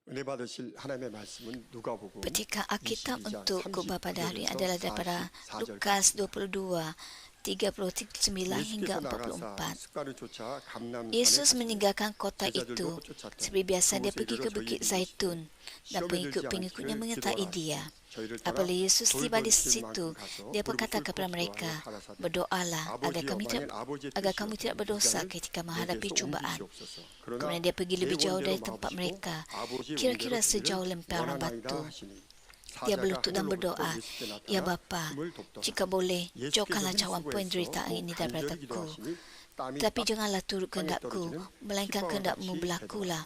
은혜 받으실 하나님의 말씀은 누가복음 Petikan Alkitab 22장 untukku pada hari ini 39절에서 adalah daripada 44절까지. Lukas 22, 39 hingga 예수께서 나가사 44. 습관을 쫓아 감람산에 Yesus 가시니 meninggalkan kota 제자들도 itu. 쫓았더니 Seperti biasa dia 그곳에 pergi 이르러 ke 저희에게 Bukit 이르시되 Zaitun dan 시험에 들지 pengikut-pengikutnya 않기를 menyertai 기도하라 dia. 하시니 저희를 따라 Apabila Yesus tiba di 돌번칠 situ, 만큼 가서 dia berkata 무릎을 kepada 꿇고 mereka, 기도하여 가라사대 berdoalah 아버지여 만일 아버지의 agar kamu 뜻이어도 tidak berdosa 이 ketika 잔을 menghadapi 내게서 cubaan. 옮기시옵소서. 그러나 Kemudian dia pergi 내 lebih jauh dari 원대로 tempat 마옵시고 mereka, 아버지의 kira-kira 원대로 sejauh 되기를 lemparan 원하나이다 batu. 하시니 Dia 사자가 berlutut dan 하늘로부터 berdoa, 예수께 Ya 나타나 Bapa, 숨을 돕더라. jika boleh, 예수께서 jauhkanlah cawan penderitaan 힘쓰고 ini 간절히 daripadaku. 기도하시니 땀이 Tapi janganlah turut 땅에 kehendakku, 떨어지는 melainkan 핏방울 kehendakmu 같이 berlakulah.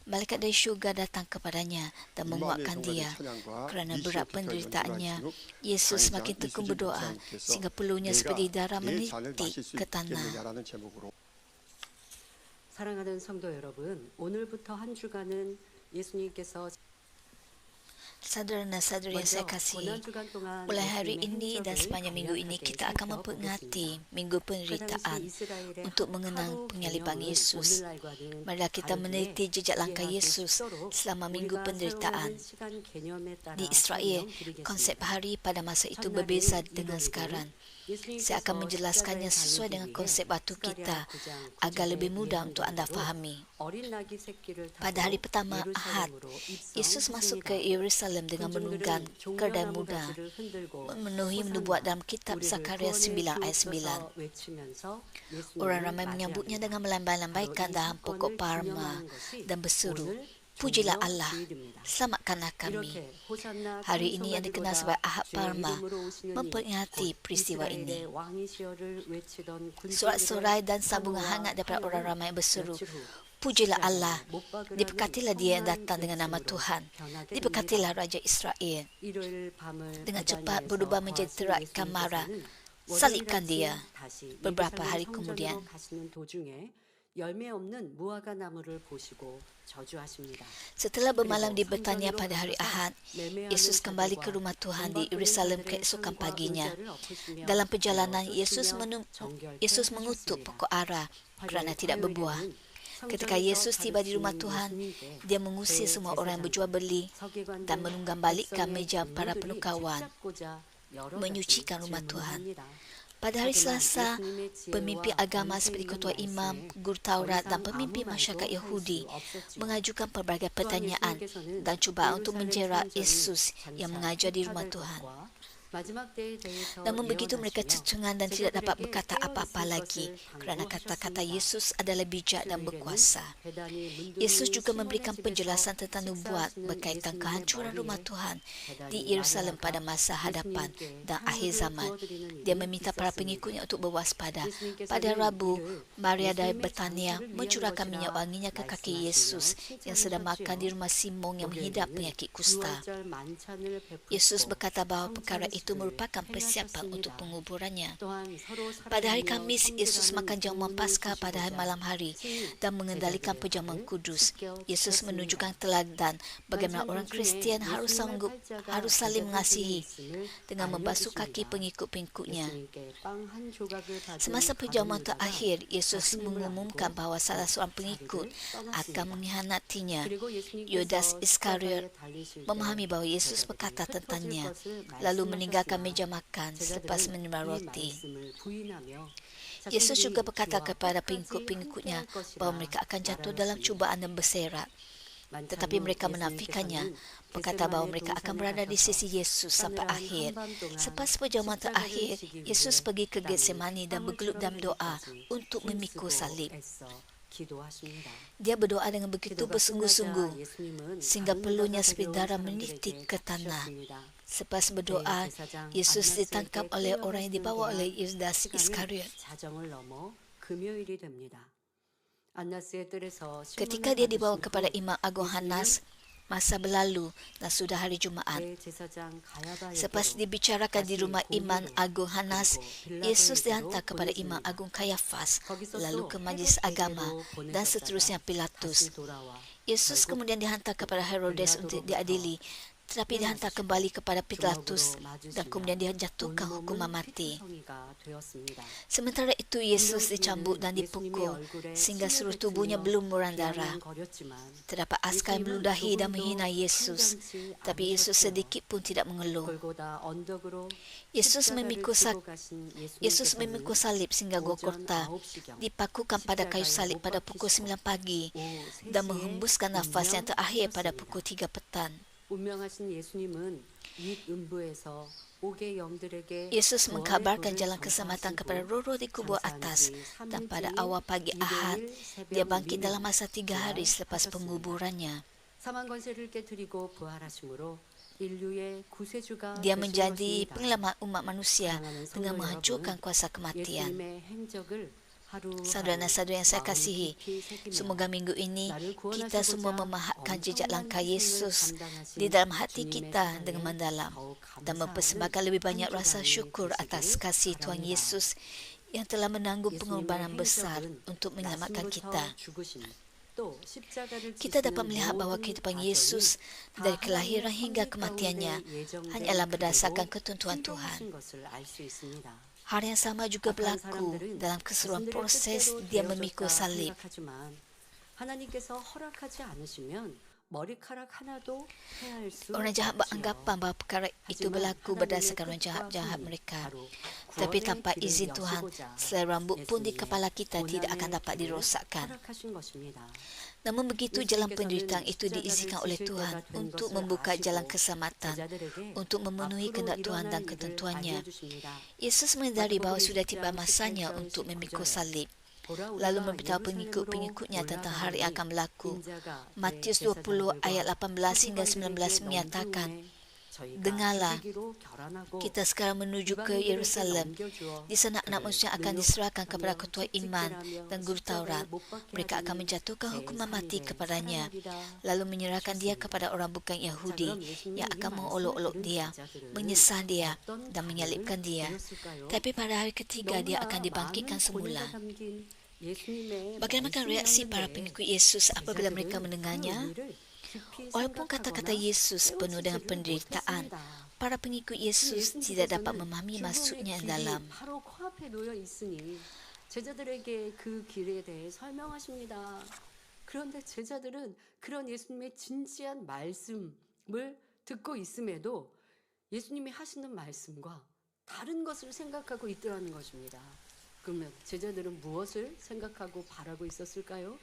Malaikat dari syurga datang kepadanya dan 이만의 menguatkan 성관의 dia. 찬양과 Kerana 이 berat 시험 penderitaannya, 기타의 Yesus 연주가 semakin 있을지nud tekun 이수진 berdoa, 목사님께서 sehingga peluhnya 내가 seperti darah 내 잔을 menitik 마실 수 ke tanah. 있겠느냐라는 제목으로 사랑하는 성도 여러분, 오늘부터 한 주간은 예수님께서 Saudara dan saudari yang saya 먼저 kasih, 고난 주간 동안 mulai hari 예수님의 ini dan 행적을 sepanjang minggu ini 간략하게 kita akan 살펴보겠습니다. memperingati Minggu 그 당시 Penderitaan 이스라엘의 untuk mengenang 하루 penyaliban 개념은 Yesus. 오늘날과는 Marilah kita 다르기에 meneliti jejak langkah 이해하기 Yesus 쉽도록 selama Minggu 우리가 Penderitaan. 사용하는 시간 개념에 따라 Di Israel, konsep 설명드리겠습니다. hari pada masa itu 첫날은 berbeza dengan 일요일은 sekarang. 예수님께서 Saya akan menjelaskannya 십자가에 sesuai 달리기 dengan 위해 konsep batu 스가랴 kita 9장 agar 9절에 lebih mudah untuk anda 예언된 대로 fahami. 어린 나귀 새끼를 Pada 타고 hari pertama Ahad, 예루살렘으로 Yesus masuk ke 입성하십니다. Yerusalem dengan menunggang 군중들은 keledai 종려나무 muda, 가지를 흔들고 memenuhi nubuat dalam kitab 우리를 Zakaria 구원의 9 ayat 9. 주옵소서 외치면서 Orang 예수님을 ramai menyambutnya 맞이합니다. dengan melambai-lambaikan dahan pokok parma dan berseru, Pujilah Allah, selamatkanlah kami. 이렇게 호산나 Hari ini yang dikenal sebagai Ahad 주의 Parma 이름으로 오시는 memperingati 곧 peristiwa 이스라엘의 ini. 왕이시여를 외치던 Sorak-sorai dan sambungan 환호와 hangat daripada orang 환호를 ramai berseru, 며칠 후 Pujilah Allah, 못 박으라는 diberkatilah dia yang 성만 datang dengan nama 외침으로 Tuhan, 변하게 diberkatilah 됩니다. Raja Israel. 일요일 밤을 Dengan cepat 베다니아에서 berubah menjadi 거하신 teriakan marah, 예수님께서는 salibkan 월요일 dia. 아침 다시 Beberapa 예루살렘 hari 성전으로 kemudian, 가시는 도중에 열매 없는 무화과 나무를 보시고 저주하십니다. setelah bermalam di Betania pada hari Ahad, Yesus kembali ke rumah Tuhan di Yerusalem keesokan paginya. Dalam perjalanan, Yesus mengutuk pokok ara kerana tidak berbuah. Ketika Yesus tiba di rumah Tuhan, dia mengusir semua orang yang berjual beli dan menunggang balikkan meja para penukawan, menyucikan rumah Tuhan. Pada hari Selasa, pemimpin agama seperti ketua imam, guru Taurat dan pemimpin masyarakat Yahudi mengajukan pelbagai pertanyaan dan cubaan untuk menjerat Yesus yang mengajar di rumah Tuhan. Namun begitu mereka tercengang dan tidak dapat berkata apa-apa lagi kerana kata-kata Yesus adalah bijak dan berkuasa. Yesus juga memberikan penjelasan tentang nubuat berkaitan kehancuran rumah Tuhan di Yerusalem pada masa hadapan dan akhir zaman. Dia meminta para pengikutnya untuk berwaspada. Pada Rabu, Maria dari Betania mencurahkan minyak wanginya ke kaki Yesus yang sedang makan di rumah Simon yang mengidap penyakit kusta. Yesus berkata bahawa perkara itu merupakan persiapan untuk penguburannya. Pada hari Khamis, Yesus makan jamuan Paskah pada hari malam hari dan mengendalikan perjamuan kudus. Yesus menunjukkan teladan bagaimana orang Kristian harus saling mengasihi dengan membasuh kaki pengikut-pengikutnya. Semasa perjamuan terakhir, Yesus mengumumkan bahawa salah seorang pengikut akan mengkhianatinya. Yudas Iskariot memahami bahawa Yesus berkata tentangnya, lalu meninggalkan meja makan selepas menerima roti. Yesus juga berkata kepada pengikut-pengikutnya bahawa mereka akan jatuh dalam cubaan dan berserak. Tetapi mereka menafikannya, berkata bahawa mereka akan berada di sisi Yesus sampai akhir. Selepas perjamuan terakhir, Yesus pergi ke Getsemani dan bergelut dalam doa untuk memikul salib. Dia berdoa dengan begitu bersungguh-sungguh sehingga peluhnya seperti darah menitik ke tanah. Selepas berdoa, Yesus ditangkap oleh orang yang dibawa oleh Yudas Iskariot. Ketika dia dibawa kepada Imam Agung Hanas, masa berlalu dan sudah hari Jumaat. Selepas dibicarakan di rumah Imam Agung Hanas, Yesus dihantar kepada Imam Agung Kayafas, lalu ke Majlis Agama dan seterusnya Pilatus. Yesus kemudian dihantar kepada Herodes untuk diadili tetapi dihantar kembali kepada Pilatus dan kemudian dia jatuhkan hukuman mati. Sementara itu Yesus dicambuk dan dipukul sehingga seluruh tubuhnya berlumuran darah. Terdapat askar yang meludahi dan menghina Yesus, tapi Yesus sedikit pun tidak mengeluh. Yesus memikul salib sehingga Golgota, dipakukan pada kayu salib pada pukul 9 pagi dan menghembuskan nafas yang terakhir pada pukul 3 petang. Yesus mengkabarkan jalan keselamatan kepada roh-roh di kubur atas, dan pada awal pagi Ahad, dia bangkit dalam masa 3 hari selepas penguburannya. Dia menjadi penyelamat umat manusia dengan menghancurkan kuasa kematian. Saudara dan saudara yang saya kasihi, semoga minggu ini kita semua memahatkan jejak langkah Yesus di dalam hati kita dengan mendalam dan mempersembahkan lebih banyak rasa syukur atas kasih Tuhan Yesus yang telah menanggung pengorbanan besar untuk menyelamatkan kita. Kita dapat melihat bahawa kehidupan Yesus dari kelahiran hingga kematiannya hanyalah berdasarkan ketentuan Tuhan. Hal yang sama juga berlaku dalam keseluruhan proses dia memikul salib. Orang jahat beranggapan bahawa perkara itu berlaku berdasarkan orang jahat-jahat mereka. Tapi tanpa izin Tuhan, selai rambut pun di kepala kita tidak akan dapat dirosakkan. Namun begitu, jalan penderitaan itu diizinkan oleh Tuhan untuk membuka jalan keselamatan, untuk memenuhi kehendak Tuhan dan ketentuannya. Yesus menyadari bahawa sudah tiba masanya untuk memikul salib, lalu memberitahu pengikut-pengikutnya tentang hari yang akan berlaku. Matius 20 ayat 18 hingga 19 menyatakan, "Dengarlah, kita sekarang menuju ke Yerusalem. Di sana anak manusia akan diserahkan kepada ketua iman dan guru Taurat. Mereka akan menjatuhkan hukuman mati kepadanya, lalu menyerahkan dia kepada orang bukan Yahudi yang akan mengolok-olok dia, menyesah dia dan menyalibkan dia. Tapi pada hari ketiga dia akan dibangkitkan semula." Bagaimana reaksi para pengikut Yesus apabila mereka mendengarnya? Walaupun kata-kata Yesus penuh dengan penderitaan, para pengikut Yesus tidak dapat memahami maksudnya yang dalam. 그런데 제자들은 그런 예수님의 진지한 말씀을 듣고 있음에도 예수님이 하시는 말씀과 다른 것을 생각하고 있더라는 것입니다. 그러면 제자들은 무엇을 생각하고 바라고 있었을까요?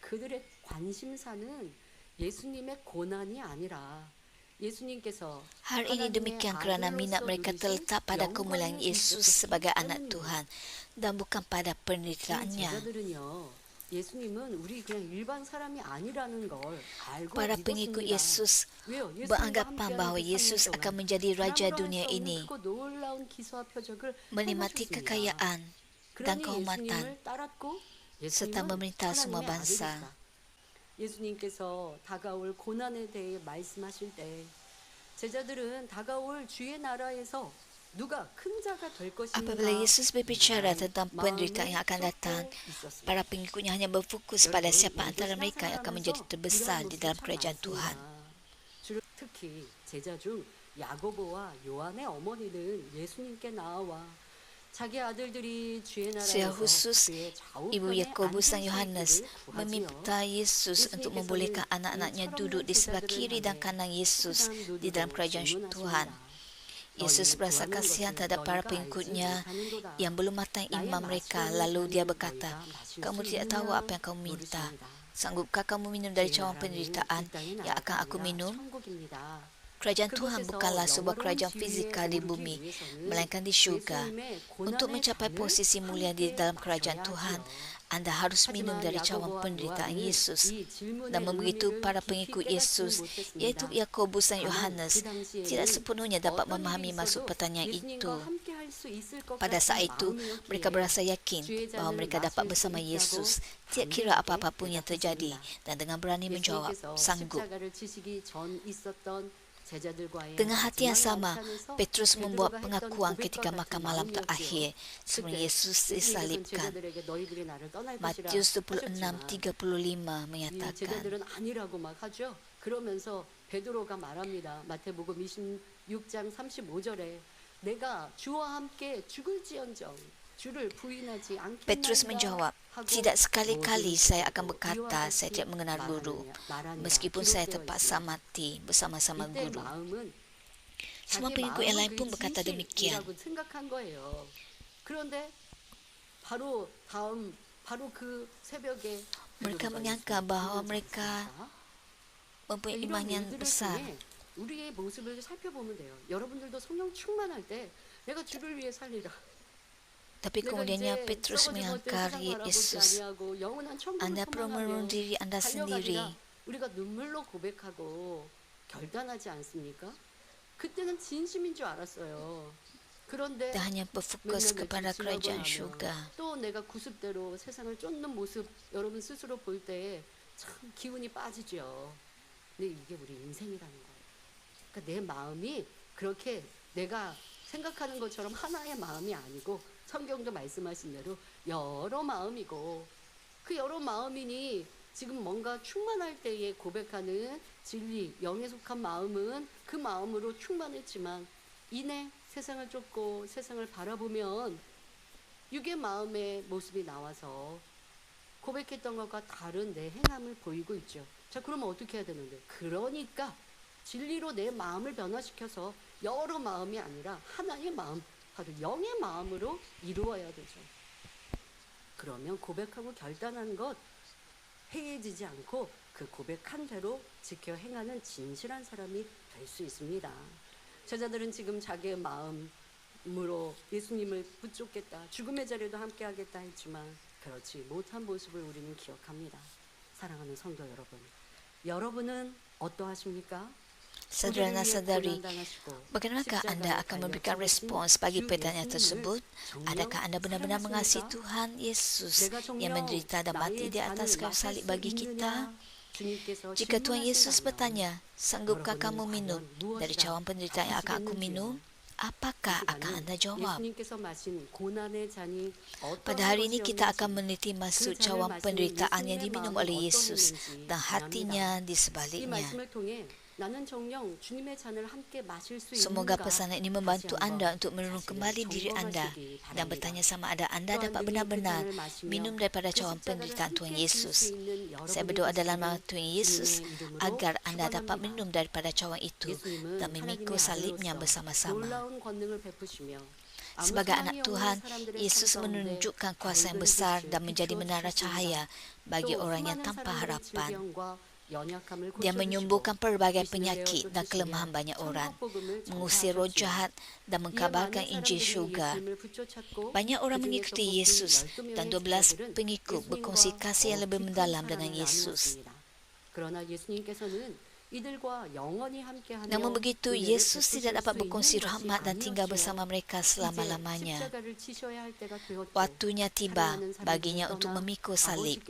그들의 관심사는 예수님의 고난이 아니라 예수님께서 Hal ini demikian kerana minat mereka terletak pada kemuliaan Yesus sebagai anak Tuhan dan bukan pada penderitaannya. Para pengikut Yesus beranggapan bahawa Yesus akan menjadi raja dunia ini, menikmati kekayaan dan kehormatan serta memerintah semua bangsa. 예수님께서 다가올 고난에 대해 말씀하실 때 제자들은 다가올 주의 나라에서 누가 큰 자가 될 것인가. Apabila Yesus berbicara tentang penderitaan yang akan datang, para pengikutnya hanya berfokus pada siapa antara mereka yang akan menjadi terbesar di dalam kerajaan Tuhan. 특히 제자 중 야고보와 요한의 어머니는 예수님께 나와 Secara khusus, Ibu Yakobus dan Yohanes meminta Yesus untuk membolehkan anak-anaknya duduk di sebelah kiri dan kanan Yesus di dalam kerajaan Tuhan. Yesus berasa kasihan terhadap para pengikutnya yang belum matang iman mereka, lalu dia berkata, "Kamu tidak tahu apa yang kamu minta. Sanggupkah kamu minum dari cawan penderitaan yang akan aku minum?" Kerajaan Tuhan bukanlah sebuah kerajaan fizikal di bumi, melainkan di syurga. Untuk mencapai posisi mulia di dalam kerajaan Tuhan, anda harus minum dari cawan penderitaan Yesus. Dan begitu para pengikut Yesus, yaitu Yakobus dan Yohanes, tidak sepenuhnya dapat memahami maksud pertanyaan itu. Pada saat itu, mereka berasa yakin bahawa mereka dapat bersama Yesus, tidak kira apa-apa pun yang terjadi, dan dengan berani menjawab, sanggup. Dengan hati yang sama, Petrus membuat pengakuan ketika makan malam terakhir sebelum Yesus disalibkan. Matius 26:35 menyatakan, 그러면서 베드로가 말합니다. 마태복음 26장 35절에 내가 주와 함께 죽을지언정 주를 부인하지 않겠나이다. Petrus menjawab, "Tidak sekali-kali saya akan berkata saya tidak mengenal guru, meskipun saya terpaksa mati bersama-sama 이때 guru." 마음은 Semua 자기 pengikut yang lain 마음은 pun berkata demikian. 진실이라고 생각한 거예요. 그런데 바로 그 새벽에 Mereka menyangka bahawa mereka mempunyai iman yang besar. 우리의 모습을 살펴보면 돼요. 여러분들도 성령 충만할 때 내가 주를 위해 살리라. Tapi kemudiannya Petrus mengingkari Yesus. Anda perlu merenung diri Anda sendiri. 우리가 눈물로 고백하고 결단하지 않습니까? 그때는 진심인 줄 알았어요. 그런데 Kita hanya berfokus kepada kerajaan syurga. 또 내가 구습대로 세상을 쫓는 모습 여러분 스스로 볼 때 참 기운이 빠지죠. 근데 이게 우리 인생이라는 거예요. 그러니까 내 마음이 그렇게 내가 생각하는 것처럼 하나의 마음이 아니고 성경도 말씀하신 대로 여러 마음이고 그 여러 마음이니 지금 뭔가 충만할 때에 고백하는 진리, 영에 속한 마음은 그 마음으로 충만했지만 이내 세상을 쫓고 세상을 바라보면 육의 마음의 모습이 나와서 고백했던 것과 다른 내 행함을 보이고 있죠. 자, 그러면 어떻게 해야 되는데? 그러니까 진리로 내 마음을 변화시켜서 여러 마음이 아니라 하나의 마음, 바로 영의 마음으로 이루어야 되죠. 그러면 고백하고 결단한 것 해이해지지 않고 그 고백한 대로 지켜 행하는 진실한 사람이 될 수 있습니다. 제자들은 지금 자기의 마음으로 예수님을 붙잡겠다, 죽음의 자리에도 함께하겠다 했지만 그렇지 못한 모습을 우리는 기억합니다. 사랑하는 성도 여러분, 여러분은 어떠하십니까? Saudara-saudari, bagaimanakah Anda akan memberikan respons bagi pertanyaan tersebut? Adakah Anda benar-benar mengasihi Tuhan Yesus yang menderita dan mati di atas kayu salib bagi kita? Jika Tuhan Yesus bertanya, "Sanggupkah kamu minum dari cawan penderitaan yang akan aku minum?" Apakah akan Anda jawab? Pada hari ini kita akan meneliti maksud cawan penderitaan yang diminum oleh Yesus dan hatinya di sebaliknya. Semoga pesanan ini membantu Anda untuk merenung kembali diri Anda dan bertanya sama ada Anda dapat benar-benar minum daripada cawan penderitaan Tuhan Yesus. Saya berdoa dalam nama Tuhan Yesus agar Anda dapat minum daripada cawan itu dan memikul salibnya bersama-sama. Sebagai anak Tuhan, Yesus menunjukkan kuasa yang besar dan menjadi menara cahaya bagi orang yang tanpa harapan. Dia menyembuhkan pelbagai penyakit dan kelemahan banyak orang, mengusir roh jahat dan mengkabarkan Injil syurga. Banyak orang mengikuti Yesus dan 12 pengikut berkongsi kasih yang lebih mendalam dengan Yesus. Namun begitu, Yesus tidak dapat berkongsi rahmat dan tinggal bersama mereka selama-lamanya. Waktunya tiba baginya untuk memikul salib.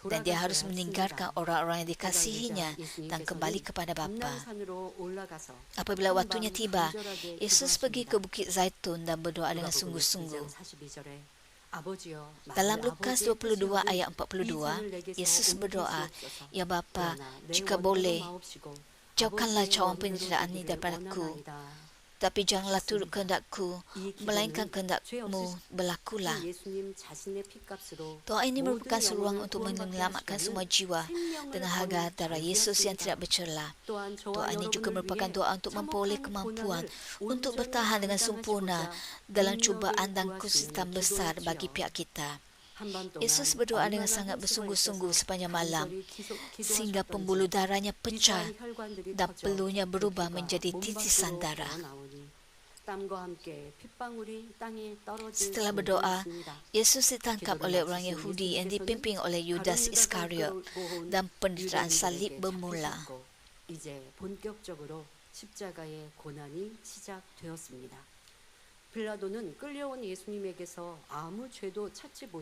Dan dia harus meninggalkan orang-orang yang dikasihinya dan kembali kepada Bapa. Apabila waktunya tiba, Yesus pergi ke Bukit Zaitun dan berdoa dengan sungguh-sungguh. Dalam Lukas 22 ayat 42, Yesus berdoa, "Ya Bapa, jika boleh, jauhkanlah cawan penderitaan ini daripadaku. Tapi janganlah turut kehendakku, melainkan kehendak-Mu berlakulah." Doa ini merupakan seruang untuk menyelamatkan semua jiwa dengan harga darah Yesus yang tidak bercela. Doa ini juga merupakan doa untuk memperoleh kemampuan untuk bertahan dengan sempurna dalam cubaan dan kesulitan besar bagi pihak kita. Yesus berdoa dengan sangat bersungguh-sungguh sepanjang malam sehingga pembuluh darahnya pecah dan peluhnya berubah menjadi titisan darah. Setelah berdoa, Yesus ditangkap oleh orang Yahudi yang dipimpin oleh Yudas Iskariot dan penderitaan salib bermula.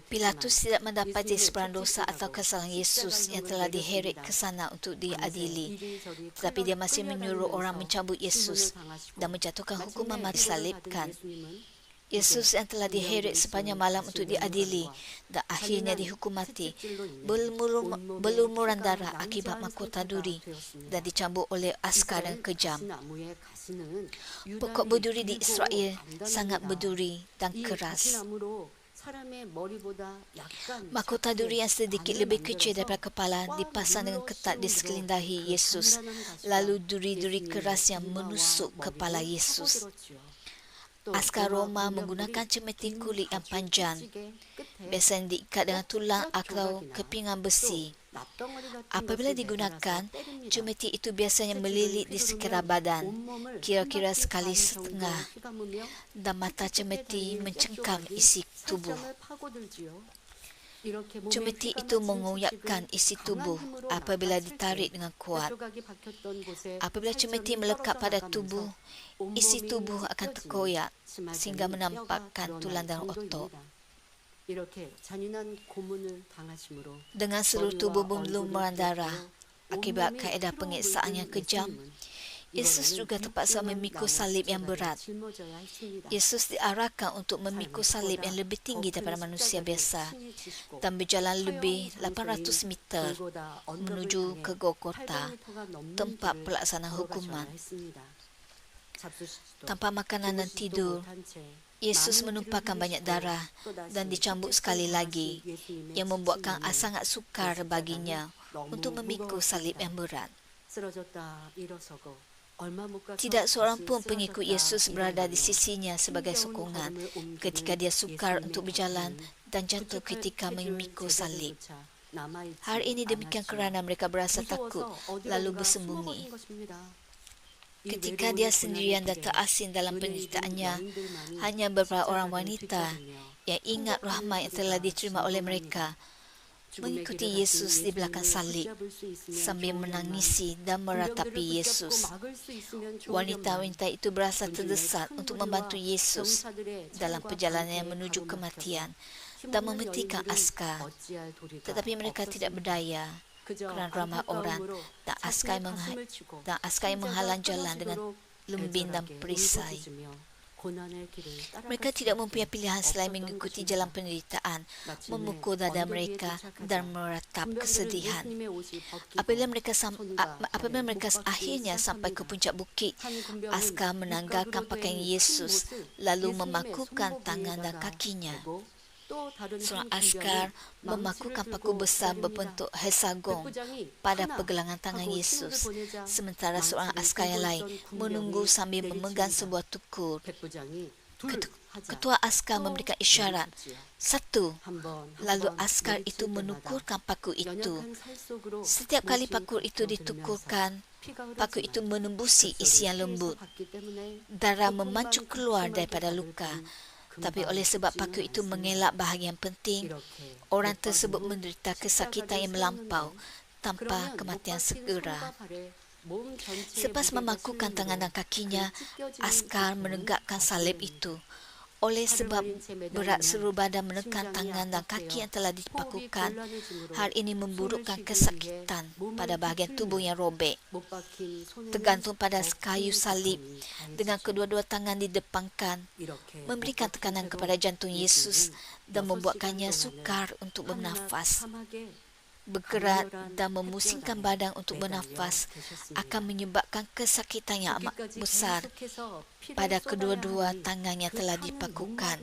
Pilatus tidak mendapati sebarang dosa atau kesalahan Yesus yang telah diheret ke sana untuk diadili. Tetapi dia masih menyuruh orang mencabut Yesus dan menjatuhkan hukuman mati salibkan. Yesus yang telah diheret sepanjang malam untuk diadili dan akhirnya dihukum mati, berlumuran darah akibat mahkota duri dan dicambuk oleh askar yang kejam. Pokok berduri di Israel sangat berduri dan keras. Mahkota duri yang sedikit lebih kecil daripada kepala dipasang dengan ketat di sekeliling dahi Yesus. Lalu duri-duri keras yang menusuk kepala Yesus. Askar Roma menggunakan cemeti kulit yang panjang, biasanya diikat dengan tulang atau kepingan besi. Apabila digunakan, cemeti itu biasanya melilit di sekitar badan, kira-kira sekali setengah, dan mata cemeti mencengkam isi tubuh. Cemeti itu mengoyakkan isi tubuh apabila ditarik dengan kuat. Apabila cemeti melekat pada tubuh, isi tubuh akan terkoyak sehingga menampakkan tulang dan otot. Dengan seluruh tubuh berlumuran darah akibat kaedah penyiksaan yang kejam, Yesus juga terpaksa memikul salib yang berat. Yesus diarahkan untuk memikul salib yang lebih tinggi daripada manusia biasa dan berjalan lebih 800 meter menuju ke Golgota, tempat pelaksanaan hukuman. Tanpa makanan dan tidur, Yesus menumpahkan banyak darah dan dicambuk sekali lagi, yang membuatkan sangat sukar baginya untuk memikul salib yang berat. Tidak seorang pun pengikut Yesus berada di sisinya sebagai sokongan ketika dia sukar untuk berjalan dan jatuh ketika memikul salib. Hari ini demikian kerana mereka berasa takut lalu bersembunyi. Ketika dia sendirian dan terasing dalam penderitaannya, hanya beberapa orang wanita yang ingat rahmat yang telah diterima oleh mereka mengikuti Yesus di belakang salib sambil menangisi dan meratapi Yesus. Wanita-wanita itu berasa terdesak untuk membantu Yesus dalam perjalanan menuju kematian dan menghentikan askar, tetapi mereka tidak berdaya kerana ramai orang dan askar yang menghalang jalan dengan lembing dan perisai. Mereka tidak mempunyai pilihan selain mengikuti jalan penderitaan, memukul dada mereka dan meratap kesedihan. Apabila mereka akhirnya sampai ke puncak bukit, askar menanggalkan pakaian Yesus lalu memakukan tangan dan kakinya. Seorang askar memakukan paku besar berbentuk hexagon pada pergelangan tangan Yesus, sementara seorang askar yang lain menunggu sambil memegang sebuah tukur. Ketua askar memberikan isyarat 1, lalu askar itu menukurkan paku itu. Setiap kali paku itu ditukurkan, paku itu menembusi isi yang lembut. Darah memancung keluar daripada luka. Tapi oleh sebab paku itu mengelak bahagian penting, orang tersebut menderita kesakitan yang melampau tanpa kematian segera. Selepas memakukan tangan dan kakinya, askar menegakkan salib itu. Oleh sebab berat seluruh badan menekan tangan dan kaki yang telah dipakukan, hal ini memburukkan kesakitan pada bahagian tubuh yang robek. Tergantung pada kayu salib dengan kedua-dua tangan didepangkan, memberikan tekanan kepada jantung Yesus dan membuatkannya sukar untuk bernafas. Bergerak dan memusingkan badan untuk bernafas akan menyebabkan kesakitan yang amat besar pada kedua-dua tangan yang telah dipakukan.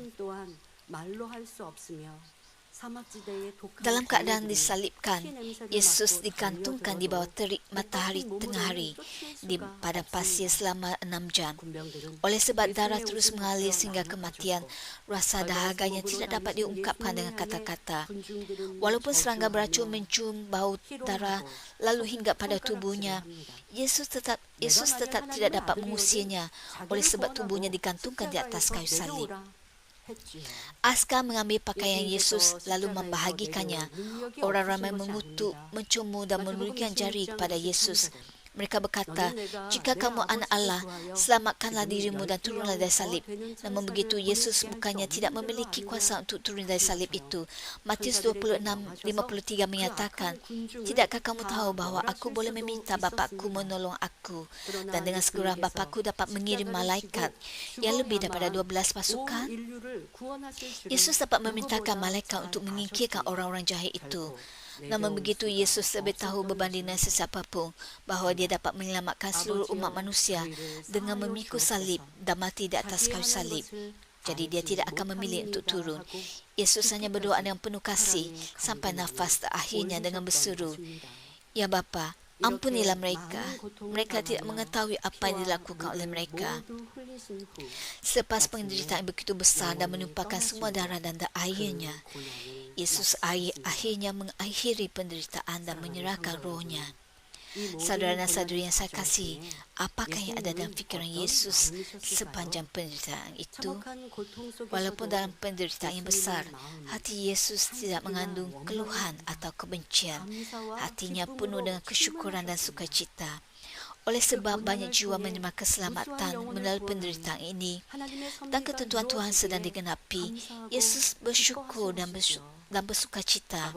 Dalam keadaan disalibkan, Yesus digantungkan di bawah terik matahari tengah hari di padang pasir selama 6 jam. Oleh sebab darah terus mengalir sehingga kematian, rasa dahaganya tidak dapat diungkapkan dengan kata-kata. Walaupun serangga beracun mencium bau darah lalu hinggap pada tubuhnya, Yesus tetap tidak dapat mengusirnya oleh sebab tubuhnya digantungkan di atas kayu salib. Askar mengambil pakaian Yesus lalu membahagikannya. Orang ramai mengutuk, mencemooh dan menunjukkan jari kepada Yesus. Mereka berkata, "Jika kamu anak Allah, selamatkanlah dirimu dan turunlah dari salib." Namun begitu, Yesus bukannya tidak memiliki kuasa untuk turun dari salib itu. Matius 26:53 menyatakan, "Tidakkah kamu tahu bahwa aku boleh meminta Bapakku menolong aku, dan dengan segera Bapakku dapat mengirim malaikat yang lebih daripada 12 pasukan?" Yesus dapat memintakan malaikat untuk menyingkirkan orang-orang jahat itu. Namun begitu, Yesus lebih tahu berbanding dengan sesiapa pun bahawa dia dapat menyelamatkan seluruh umat manusia dengan memikul salib dan mati di atas kayu salib. Jadi dia tidak akan memilih untuk turun. Yesus hanya berdoa dengan penuh kasih sampai nafas terakhirnya dengan berseru, "Ya Bapa, ampunilah mereka. Mereka tidak mengetahui apa yang dilakukan oleh mereka." Selepas penderitaan begitu besar dan menumpahkan semua darah dan airnya, Yesus akhirnya mengakhiri penderitaan dan menyerahkan rohnya. Saudara dan saudari yang saya kasihi, apakah yang ada dalam fikiran Yesus sepanjang penderitaan itu? Walaupun dalam penderitaan yang besar, hati Yesus tidak mengandung keluhan atau kebencian. Hatinya penuh dengan kesyukuran dan sukacita. Oleh sebab banyak jiwa menerima keselamatan melalui penderitaan ini dan ketentuan Tuhan sedang digenapi, Yesus bersyukur dan bersukacita.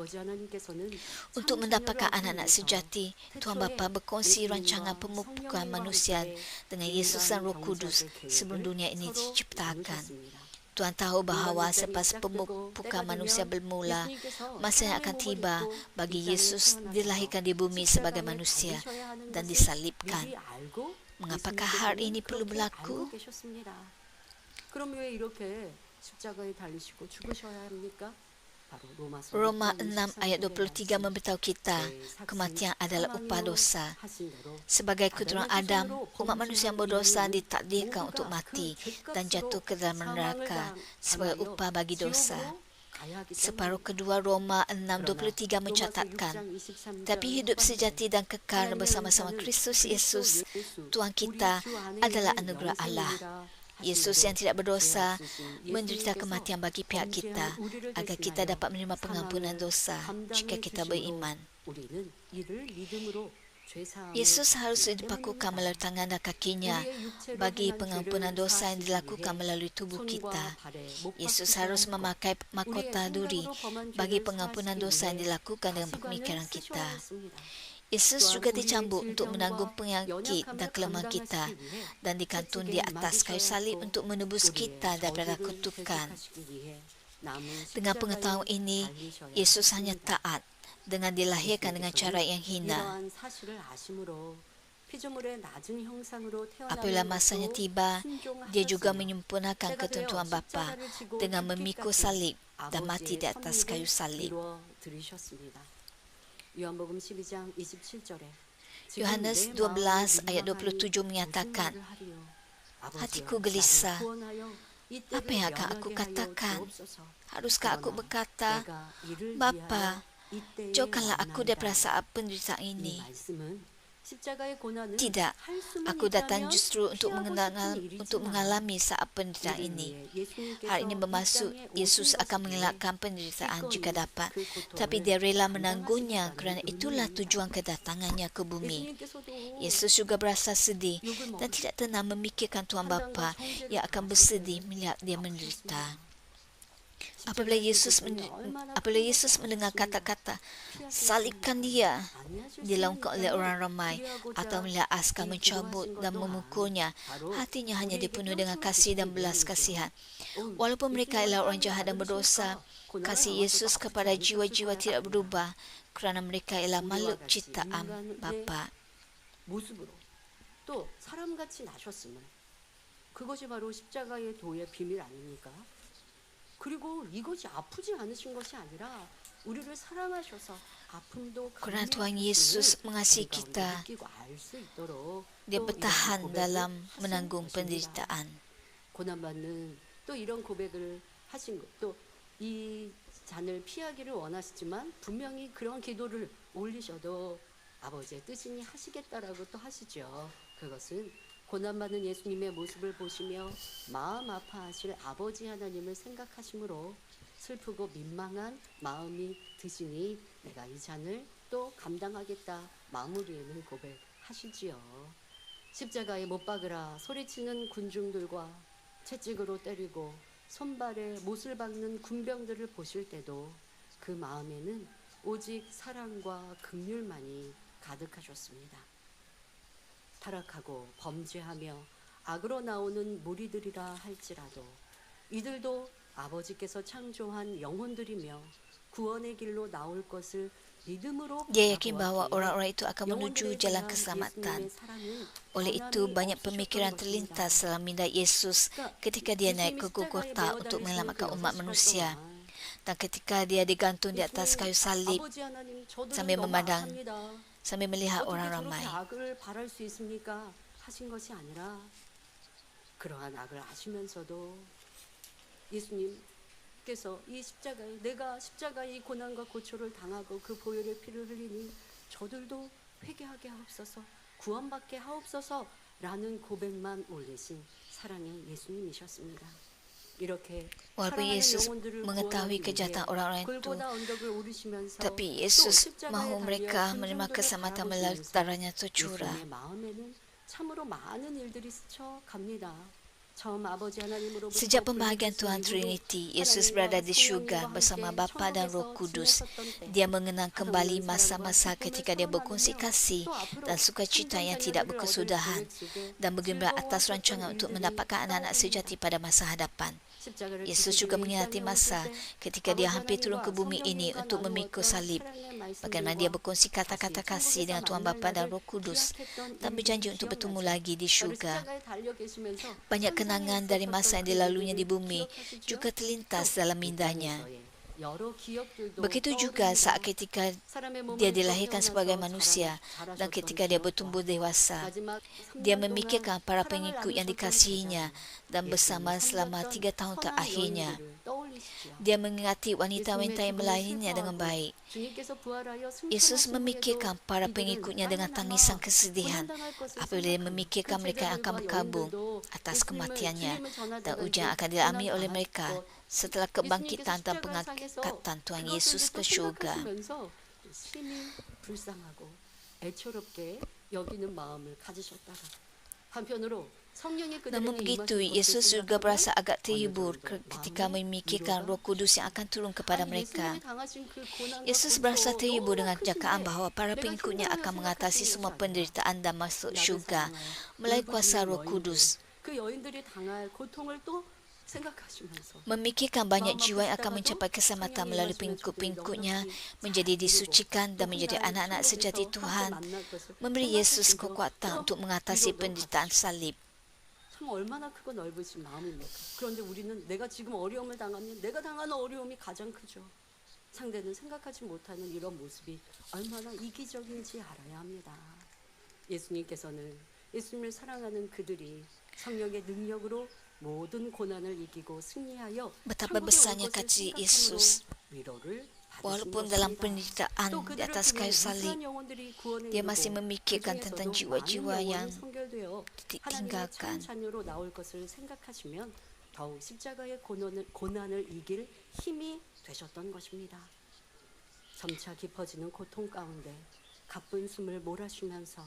Untuk mendapatkan anak-anak sejati, Tuhan Bapa berkongsi rancangan pemupukan manusia dengan Yesus dan Roh Kudus sebelum dunia ini diciptakan. Tuhan tahu bahawa selepas pemupukan manusia bermula, masa yang akan tiba bagi Yesus dilahirkan di bumi sebagai manusia dan disalibkan. Mengapakah hal ini perlu berlaku? Roma 6:23 memberitahu kita, kematian adalah upah dosa. Sebagai keturunan Adam, umat manusia yang berdosa ditakdirkan untuk mati dan jatuh ke dalam neraka sebagai upah bagi dosa. Separuh kedua Roma 6:23 mencatatkan, "Tapi hidup sejati dan kekal bersama-sama Kristus Yesus, Tuhan kita, adalah anugerah Allah." Yesus yang tidak berdosa menderita kematian bagi pihak kita agar kita dapat menerima pengampunan dosa jika kita beriman. Yesus harus dipakukan melalui tangan dan kakinya bagi pengampunan dosa yang dilakukan melalui tubuh kita. Yesus harus memakai mahkota duri bagi pengampunan dosa yang dilakukan dengan pemikiran kita. Yesus juga dicambuk untuk menanggung penyakit dan kelemahan kita dan digantung di atas kayu salib untuk menebus kita daripada kutukan. Dengan pengetahuan ini, Yesus hanya taat dengan dilahirkan dengan cara yang hina. Apabila masanya tiba, dia juga menyempurnakan ketentuan Bapa dengan memikul salib dan mati di atas kayu salib. Yohanes 12:27 menyatakan, "Hatiku gelisah. Apa yang akan aku katakan? Haruskah aku berkata, Bapa, jauhkanlah aku daripada saat penderitaan ini?" Tidak, aku datang justru untuk mengalami saat penderitaan ini. Hal ini bermaksud Yesus akan mengelakkan penderitaan jika dapat, tapi dia rela menanggungnya kerana itulah tujuan kedatangannya ke bumi. Yesus juga berasa sedih dan tidak tenang memikirkan Tuhan Bapa yang akan bersedih melihat dia menderita. Apabila Yesus mendengar kata-kata, "Salibkan dia," dilaungkan oleh orang ramai, atau melihat askar mencabut dan memukulnya, hatinya hanya dipenuhi dengan kasih dan belas kasihan. Walaupun mereka adalah orang jahat dan berdosa, kasih Yesus kepada jiwa-jiwa tidak berubah kerana mereka ialah makhluk ciptaan Bapa. 또 사람같이 나셨음을, 그것이 바로 십자가의 도의 비밀 아닙니까? 그리고 이것이 아프지 않으신 것이 아니라 우리를 사랑하셔서 아픔도 Kerana Tuhan Yesus mengasihi kita, dia bertahan dalam menanggung penderitaan. 고난받는 또 이런 고백을 하신 것, 또 이 잔을 피하기를 원하시지만 분명히 그런 기도를 올리셔도 아버지의 뜻이니 하시겠다라고 또 하시죠. 그것은 고난받는 예수님의 모습을 보시며 마음 아파하실 아버지 하나님을 생각하심으로 슬프고 민망한 마음이 드시니 내가 이 잔을 또 감당하겠다 마무리에는 고백하셨습니다. 하시지요. 십자가에 못 박으라 소리치는 군중들과 채찍으로 때리고 손발에 못을 박는 군병들을 보실 때도 그 마음에는 오직 사랑과 긍휼만이 가득하셨습니다. 타락하고 범죄하며 악으로 나오는 무리들이라 할지라도 이들도 아버지께서 창조한 영혼들이며 구원의 길로 나올 것을 믿음으로 Dia yakin bahawa 바라보았기에 orang-orang itu akan menuju 영혼들에 jalan 대한 keselamatan. 예수님의 사랑은 Oleh itu, 변함이 banyak 없으셨던 pemikiran 것입니다. terlintas dalam minda Yesus ketika dia naik ke Golgotha untuk menyelamatkan umat manusia. Dan ketika dia digantung di atas kayu salib sambil memandang, sambil melihat orang ramai. 악을 바랄 수 있습니까? 하신 것이 아니라 그러한 악을 아시면서도 예수님께서 이 십자가에 내가 십자가의 고난과 고초를 당하고 그 보혈의 피를 흘리니 저들도 회개하게 하옵소서 구원받게 하옵소서라는 고백만 올리신 사랑의 예수님이셨습니다. 이렇게 Walaupun 사랑하는 Yesus 영혼들을 mengetahui 구원하기 kejahatan 위해 orang-orang itu, 골고다 언덕을 오르시면서 tapi 또 Yesus 십자가에 mahu 달려 mereka menerima 군중들을 keselamatan melalui 바라보시면서 darahnya tercurah. 예수님의 마음에는 참으로 많은 일들이 스쳐갑니다. 처음 아버지 하나님으로부터 Sejak pembahagian Tuhan 부르짖으신 Trinity, 이후로 Yesus 하나님과 berada di 성령님과 syurga 함께 bersama Bapa dan Roh 천국에서 Kudus. 지내셨던 때 Dia mengenang kembali 한없는 masa-masa 사랑과 ketika 기쁨을 dia berkongsi 서로 kasih 나누며 또 앞으로 dan sukacita yang tidak 참된 자녀들을 berkesudahan 얻을 계획 dan bergembira 즐거워하셨던 atas rancangan untuk 일들이 mendapatkan anak-anak 떠오릅니다. sejati pada masa hadapan. 십자가를 Yesus 지시기 juga 위해 이 mengingati 땅에 masa 오실 때 ketika dia 아버지 hampir turun ke 하나님과 bumi ini 성령님과 untuk memikul 나누었던 salib. 사랑의 Bagaimana dia 말씀들과 berkongsi kata-kata 다시 kasih 천국에서 dengan Tuhan 만날 Bapa dan 날을 Roh Kudus 기약했던 dan berjanji 일들이 untuk bertemu 기억나죠. lagi di 바로 syurga. 십자가에 달려 계시면서 Banyak 천상에 kenangan dari masa yang 있었던 그 dilaluinya di 일들을 bumi 기억하시죠? juga terlintas 또 dalam 이 mindanya. 땅에서의 여러 기억들도 Begitu juga saat 떠오릅니다. ketika 사람의 몸을 dia 입고 dilahirkan sebagai 태어나서 manusia dan 자라셨던 ketika dia 기억과 bertumbuh dewasa. 마지막 Dia 3년 memikirkan 동안 para 사랑을 pengikut yang 나누셨던 dikasihinya 제자들, dan bersama 예수님이 selama 3 섬겼던 tahun 선한 terakhirnya. 여인들을 떠올리시지요. Dia mengingati wanita-wanita 예수님의 yang 죽음을 melayaninya dengan 슬퍼하고 baik. 주님께서 부활하여 Yesus 승천하신 memikirkan 후에도 para 이들은 pengikutnya dengan 빨리 tangisan 남아 kesedihan 고난당할 것을 apabila dia 생각하며 memikirkan 그 mereka yang akan 제자들과 berkabung 여인들도 atas 예수님을 kematiannya 주님을 dan 전하다가 ujian 이제 akan dialami oleh 고난 mereka 당할 것 setelah 예수님께서 kebangkitan dan 십자가상에서 pengangkatan Tuhan 그것을 Yesus 이제 ke 또 syurga. 생각하시면서 심히 불쌍하고 애처롭게 여기는 마음을 가지셨다가 한편으로 성령이 Namun 그들에게 begitu, 임하신 것을 Yesus juga berasa 생각하면 agak 어느 terhibur 정도 ketika 마음의 memikirkan 위로가 Roh Kudus yang akan turun kepada 아니, mereka. 예수님이 당하신 그 고난과 Yesus 고초 berasa terhibur 너무나 dengan jakaan 크신데 bahawa para 내가 pengikutnya 힘들어요 akan mengatasi 생각하시는 semua 것이 아니라 penderitaan dan masuk 나를 syurga 사랑하여 melalui 울부짖는 kuasa Roh 여인들, Kudus. 그 여인들이 당할 고통을 또 생각하시면서 Memikirkan banyak 마음 jiwa yang akan 아프시다가도 mencapai keselamatan 성령이 melalui 임하시면 저들이 pengikut-pengikutnya 넉넉히 menjadi 잘 disucikan 이루고 dan 또 menjadi 그날 anak-anak sejati 천국에서 Tuhan, 함께 만날 것을 memberi Yesus 생각하시면서 kekuatan 또 untuk mengatasi 위로도 penderitaan 받으시고. salib. 참 얼마나 크고 넓으신 마음입니까? 그런데 우리는 내가 지금 어려움을 당하면 내가 당하는 어려움이 가장 크죠. 상대는 생각하지 못하는 이런 모습이 얼마나 이기적인지 알아야 합니다. 예수님께서는 예수님을 사랑하는 그들이 성령의 능력으로 모든 고난을 이기고 승리하여 Betapa 천국에 올 besarnya 것을 kasih 생각함으로 Yesus, 위로를 받으신 walaupun dalam 것입니다. penderitaan 또 di 그들을 atas 통해 kayu salib, 무수한 영혼들이 구원에 dia masih 이르고 memikirkan tentang 그중에서도 jiwa-jiwa 많은 yang 영혼이 선결되어 하나님의 참 ditinggalkan. 자녀로 나올 것을 생각하시면 더욱 십자가의 고난을 이길 힘이 되셨던 것입니다. 점차 깊어지는 고통 가운데 가쁜 숨을 몰아쉬면서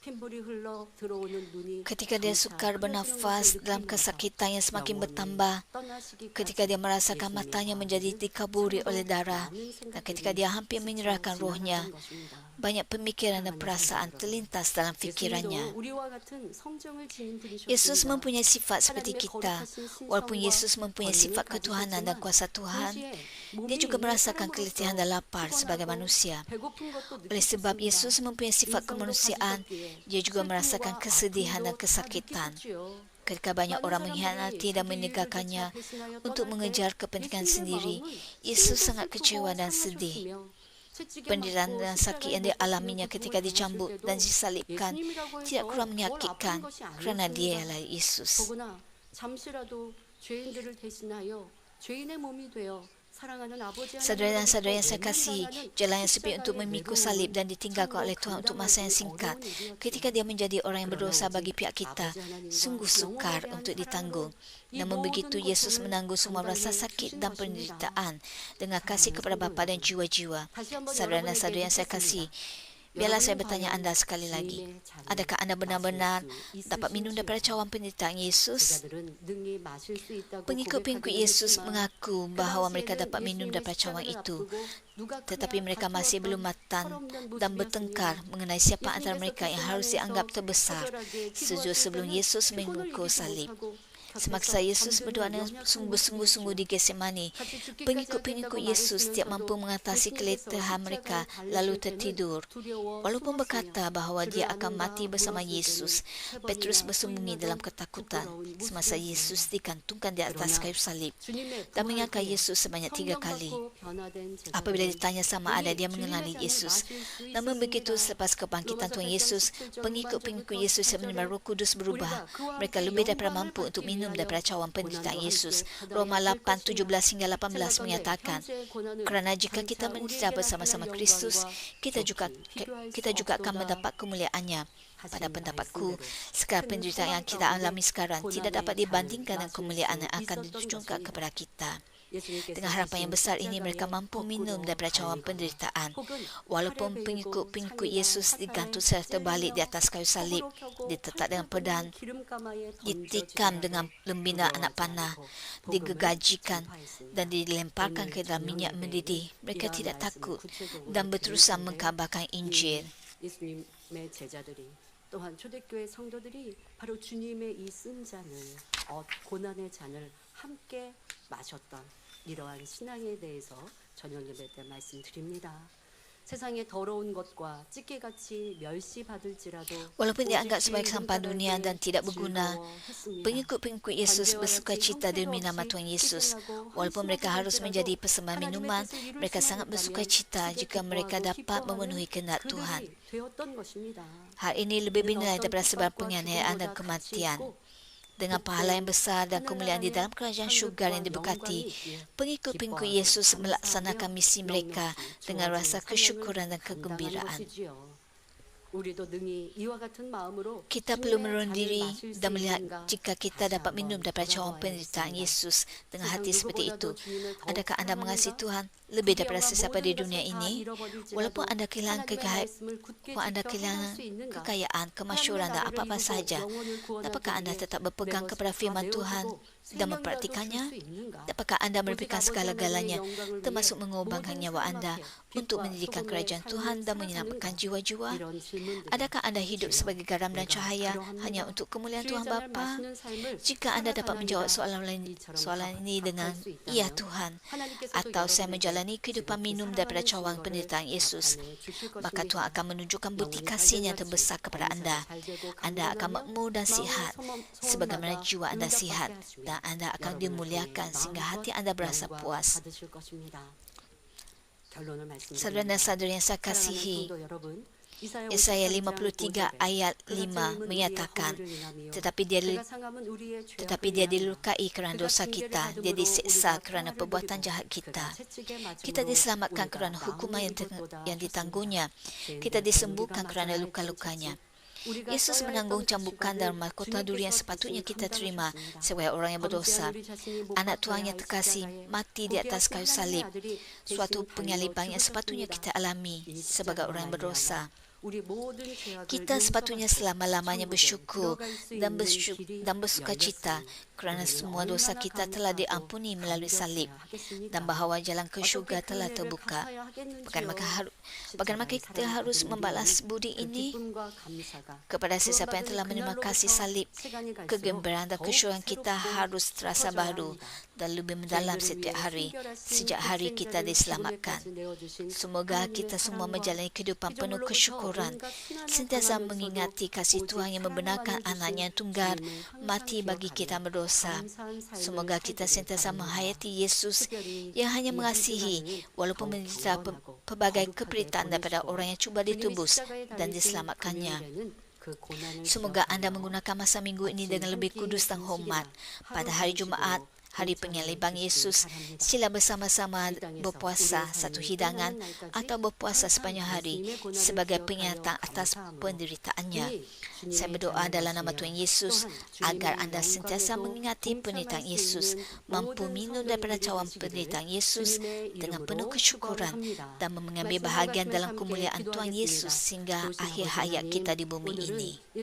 핏물이 흘러 들어오는 눈이 Ketika dia 점차 sukar 흐려지는 bernafas 것을 dalam 느끼면서 kesakitan yang semakin 영원히 bertambah, 떠나시기까지 ketika dia merasakan 예수님의 matanya 마음은 menjadi dikaburi oleh 참으로 darah, 많은 dan ketika 생각들이 dia hampir 스쳐 menyerahkan 지나갔던 rohnya, 것입니다. banyak pemikiran dan 사랑하는 perasaan 성도 여러분, terlintas dalam fikirannya. 예수님도 우리와 같은 성정을 지닌 Yesus 분이셨습니다. mempunyai sifat seperti 하나님의 kita. 거룩하신 Walaupun 신성과 Yesus mempunyai 권능을 sifat ketuhanan dan 가지셨지만 kuasa Tuhan, 동시에 dia juga 몸이 merasakan 사람으로서 keletihan dan lapar sebagai 피곤하고 manusia. 배고픈 것도 Oleh sebab 느끼셨습니다. Yesus mempunyai sifat 인성도 kemanusiaan, 가지셨기에 dia juga merasakan 슬픔과 kesedihan dan 아픔도 다 kesakitan. 느끼셨지요. Ketika banyak 많은 orang 사람들이 mengkhianati dan 자기 이익을 meninggalkannya 쫓아 배신하여 untuk 떠날 때 mengejar kepentingan 예수님의 sendiri, 마음은 Yesus 심히 sangat 슬프고 kecewa dan sedih. 상하셨으며 채찍에 Penderitaan 맞고 dan sakit 십자가에 yang 못 dialaminya 박히는 ketika 고통을 dicambuk 당하실 dan 때도 disalibkan 예수님이라고 tidak 해서 kurang 덜 menyakitkan 아픈 것이 kerana dia 아니었습니다. ialah Yesus. 더구나 잠시라도 죄인들을 대신하여 죄인의 몸이 되어 사랑하는 아버지 Saudara dan saudara yang 하나님으로부터 saya kasihi, 외면당하는 jalan yang sepi untuk 십자가의 memikul 외로움은 salib dan ditinggalkan 참으로 oleh Tuhan untuk masa yang 감당하기 singkat. 어려운 일이었지요. Ketika dia menjadi orang yang 그러나 berdosa 오직 bagi pihak kita, 아버지 하나님과 sungguh 영원에 sukar 대한 untuk 사랑으로 ditanggung. 이 Namun 모든 begitu, Yesus 고통을 menanggung semua rasa 감당해 sakit 주신 dan 것입니다. penderitaan dengan kasih 사랑하는 kepada 성도 Bapa dan 여러분, jiwa-jiwa. 다시 한번 Saudara dan 여러분에게 saudara yang saya 묻겠습니다. kasihi, Biarlah saya bertanya Anda sekali lagi. Adakah Anda benar-benar dapat minum daripada cawan penderitaan Yesus? Pengikut-pengikut Yesus mengaku bahawa mereka dapat minum daripada cawan itu, tetapi mereka masih belum matang dan bertengkar mengenai siapa antara mereka yang harus dianggap terbesar sejauh sebelum Yesus memikul salib. Semasa Yesus berdoa dengan sungguh-sungguh di Getsemani, pengikut-pengikut Yesus tidak mampu mengatasi keletihan mereka lalu tertidur. Walaupun berkata bahawa dia akan mati bersama Yesus, Petrus bersembunyi dalam ketakutan semasa Yesus digantungkan di atas kayu salib dan mengingatkan Yesus sebanyak 3 kali. Apabila ditanya sama ada dia mengenali Yesus. Namun begitu selepas kebangkitan Tuhan Yesus, pengikut-pengikut Yesus yang menerima Roh Kudus berubah. Mereka lebih daripada mampu untuk minum daripada cawan penderitaan Yesus. Roma 8:17 hingga 18 menyatakan, kerana jika kita menderita bersama-sama Kristus, kita juga akan mendapat kemuliaannya. Pada pendapatku, sekadar penderitaan yang kita alami sekarang tidak dapat dibandingkan dengan kemuliaan yang akan ditujukan kepada kita. Dengan harapan yang besar ini, mereka mampu minum daripada cawan penderitaan. Walaupun pengikut-pengikut Yesus digantung secara terbalik di atas kayu salib, ditetak dengan pedang, ditikam dengan lembinan anak panah, digegajikan dan dilemparkan ke dalam minyak mendidih, mereka tidak takut dan berterusan mengkabarkan Injil. 예수님의 제자들이 또한 초대교회 성도들이 바로 주님의 이 쓴 잔을 고난의 잔을 함께 마셨던 이러한 신앙에 대해서 저녁 예배 때 말씀드립니다. 세상의 더러운 것과 찌개같이 멸시받을지라도 Walaupun dianggap sebagai sampah dunia dan tidak berguna, pengikut-pengikut Yesus bersukacita demi nama Tuhan Yesus. Walaupun mereka harus menjadi persembahan minuman, mereka sangat bersukacita jika mereka dapat memenuhi kehendak Tuhan. Hal ini lebih bernilai daripada sebab penganiayaan dan kematian. Dengan pahala yang besar dan kemuliaan di dalam kerajaan syurga yang diberkati, pengikut-pengikut Yesus melaksanakan misi mereka dengan rasa kesyukuran dan kegembiraan. Kita perlu merunding diri dan melihat jika kita dapat minum daripada cawan penderitaan Yesus dengan hati seperti itu. Adakah anda mengasihi Tuhan lebih daripada sesiapa di dunia ini? Walaupun anda kehilangan kekayaan, kemasyhuran dan apa-apa sahaja, dapatkah anda tetap berpegang kepada firman Tuhan dan mempraktikannya? Dapatkah anda memberikan segala-galanya, termasuk mengorbankan nyawa anda untuk mendirikan kerajaan Tuhan dan menyelamatkan jiwa-jiwa? Adakah anda hidup sebagai garam dan cahaya hanya untuk kemuliaan Tuhan Bapa? Jika anda dapat menjawab soalan ini dengan "Ya Tuhan," atau "Saya menjalani kehidupan minum daripada cawan penderitaan Yesus," maka Tuhan akan menunjukkan bukti kasih-Nya terbesar kepada anda. Anda akan makmur dan sihat sebagaimana jiwa anda sihat, dan anda akan dimuliakan sehingga hati anda berasa puas. Saudara dan saudari yang saya kasihi, Yesaya 53 ayat 5 menyatakan, tetapi dia dilukai kerana dosa kita, dia disiksa kerana perbuatan jahat kita. Kita diselamatkan kerana hukuman yang ditanggungnya, kita disembuhkan kerana luka-lukanya. Yesus menanggung cambukan dan mahkota duri yang sepatutnya kita terima sebagai orang yang berdosa. Anak Tuhan yang terkasih mati di atas kayu salib, suatu penyaliban yang sepatutnya kita alami sebagai orang yang berdosa. Kita sepatutnya selama-lamanya bersyukur dan bersukacita kerana semua dosa kita telah diampuni melalui salib dan bahawa jalan ke syurga telah terbuka. Bagaimana kita harus membalas budi ini? Kepada sesiapa yang telah menerima kasih salib, kegembiraan dan kesyukuran kita harus terasa baru dan lebih mendalam setiap hari sejak hari kita diselamatkan. Semoga kita semua menjalani kehidupan penuh kesyukuran, sentiasa mengingati kasih Tuhan yang membenarkan anaknya yang tunggal mati bagi kita berdosa. Semoga kita sentiasa menghayati Yesus yang hanya mengasihi walaupun menderita pelbagai keperitaan daripada orang yang cuba ditebus dan diselamatkannya. Semoga anda menggunakan masa minggu ini dengan lebih kudus dan hormat. Pada hari Jumaat, hari penyaliban Yesus, sila bersama-sama berpuasa satu hidangan atau berpuasa sepanjang hari sebagai peringatan atas penderitaannya. Saya berdoa dalam nama Tuhan Yesus agar anda sentiasa mengingati penderitaan Yesus, mampu minum daripada cawan penderitaan Yesus dengan penuh kesyukuran dan mengambil bahagian dalam kemuliaan Tuhan Yesus sehingga akhir hayat kita di bumi ini.